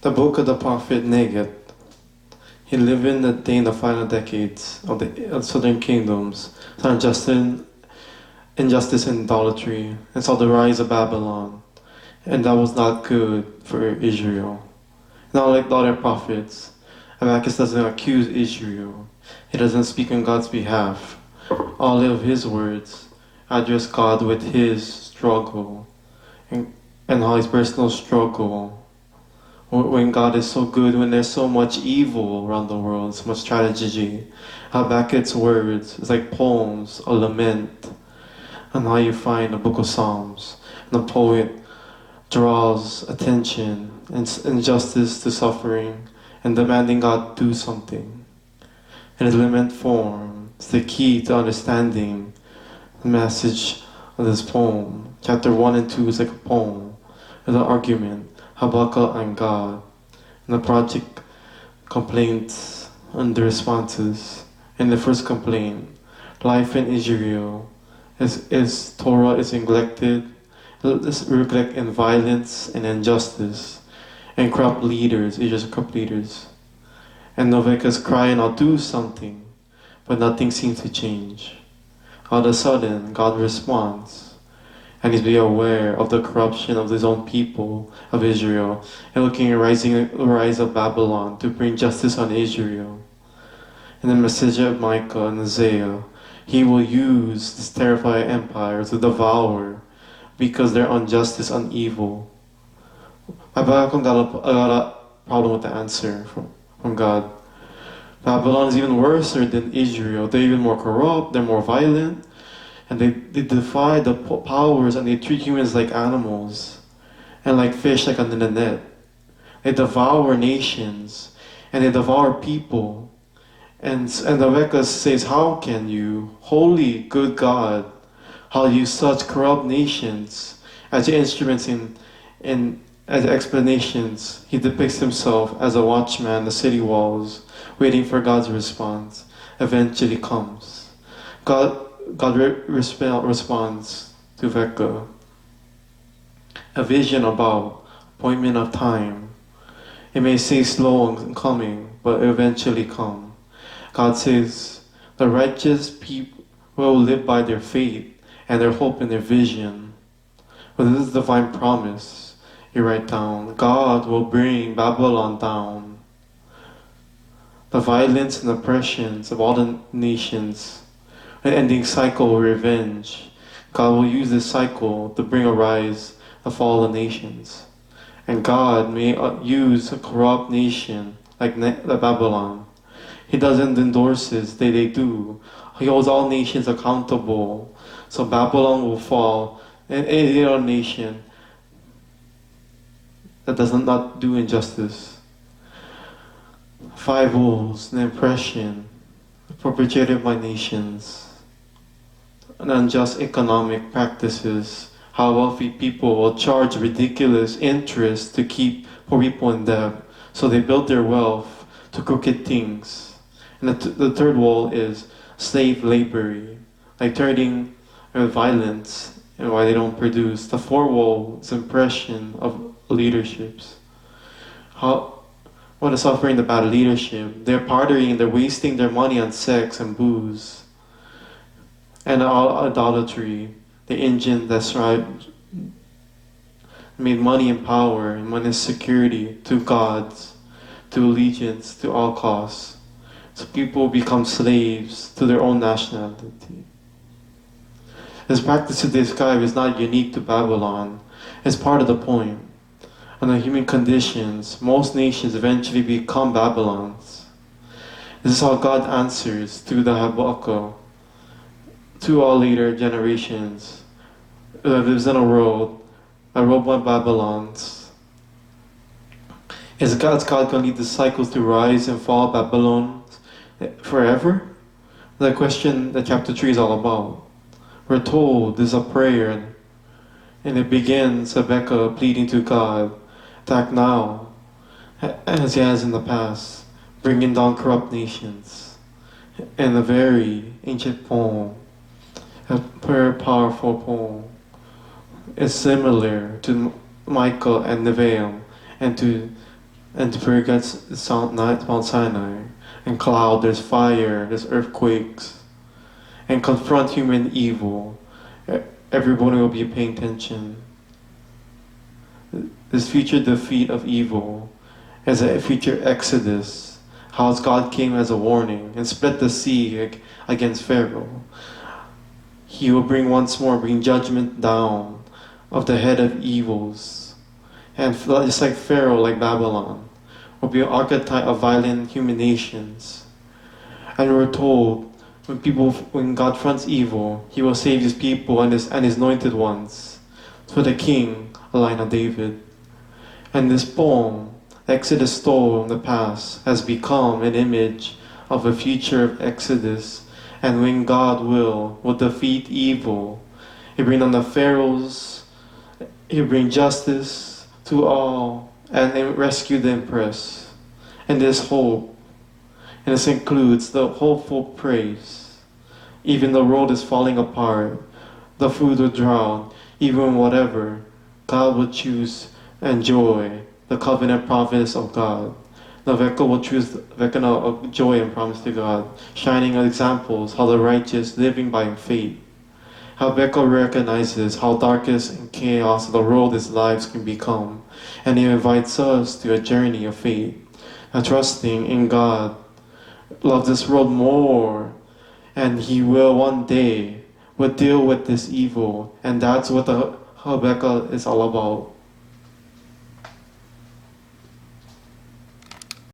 The book of the prophet Neged. He lived in the final decades of the southern kingdoms, saw injustice and idolatry, and saw the rise of Babylon. And that was not good for Israel. Not like the other prophets, Habakkuk doesn't accuse Israel. He doesn't speak on God's behalf. All of his words address God with his struggle and how his personal struggle. When God is so good, when there's so much evil around the world, so much tragedy, Habakkuk's words is like poems, a lament, and how you find the book of Psalms. And the poet draws attention and injustice to suffering and demanding God do something. In his lament form, it's the key to understanding the message of this poem. Chapter 1 and 2 is like a poem, it's an argument, Habakkuk and God. And the project complaints and the responses. In the first complaint, life in Israel is Torah is neglected, reflect in violence and injustice, and corrupt leaders, Israel's corrupt leaders. And Noveka's crying, I'll do something, but nothing seems to change. All of a sudden, God responds, and he's being aware of the corruption of his own people of Israel, and looking at the rise of Babylon to bring justice on Israel. In the message of Micah and Isaiah, he will use this terrifying empire to devour because their injustice and evil. Habakkuk got a problem with the answer from God. Babylon is even worse than Israel. They're even more corrupt, they're more violent, and they defy the powers, and they treat humans like animals and like fish like under the net. They devour nations and they devour people. And the Rebecca says, how can you, holy, good God, how use such corrupt nations as your instruments in as explanations? He depicts himself as a watchman, the city walls, waiting for God's response. Eventually comes. God responds to Vecca. A vision about appointment of time. It may say slow in coming, but eventually come. God says, the righteous people will live by their faith and their hope in their vision. But this is the divine promise. You write down, God will bring Babylon down. The violence and oppressions of all the nations, an ending cycle of revenge. God will use this cycle to bring a rise of fallen nations. And God may use a corrupt nation like Babylon. He doesn't endorse it, they do. He holds all nations accountable. So Babylon will fall, and any other nation that does not do injustice. 5 wolves, an oppression perpetrated by nations, and unjust economic practices, how wealthy people will charge ridiculous interest to keep poor people in debt, so they build their wealth to crooked things. And the third wall is slave labor, like turning violence and why they don't produce. The fourth wall is impression of leaderships. What is suffering the bad leadership? They're partying, they're wasting their money on sex and booze. And all idolatry, the engine that's right, made money and power and money and security to gods, to allegiance, to all costs. So people become slaves to their own nationality. This practice to describe is not unique to Babylon. It's part of the point. Under human conditions, most nations eventually become Babylons. This is how God answers to the Habakkuk, to all later generations that lives in a world ruled by Babylons. Is God going to lead the cycles to rise and fall Babylon forever? The question that chapter 3 is all about. We're told there's a prayer, and it begins Habakkuk pleading to God to act now, as he has in the past, bringing down corrupt nations. In a very ancient poem, a very powerful poem. It's similar to Michael and Nevi'im and to And the prayer gets Mount Sinai. And cloud, there's fire, there's earthquakes. And confront human evil. Everybody will be paying attention. This future defeat of evil as a future exodus. How God came as a warning and split the sea against Pharaoh. He will bring judgment down of the head of evils. And just like Pharaoh, like Babylon, will be an archetype of violent human nations. And we're told when God fronts evil, He will save His people and His anointed ones. For the King, a line of David. And this poem, Exodus stole from the past, has become an image of a future of Exodus. And when God will defeat evil, He bring on the pharaohs, He bring justice to all, and rescue the oppressed. And this hope, and this includes the hopeful praise. Even the world is falling apart, the food will drown, even whatever, God will choose and joy, the covenant promise of God. The Veka will choose Vekana of joy and promise to God, shining examples how the righteous living by faith. How Veka recognizes how darkest and chaos of the world his lives can become, and he invites us to a journey of faith, a trusting in God, love this world more, and He will one day will deal with this evil, and that's what the Habakkuk is all about.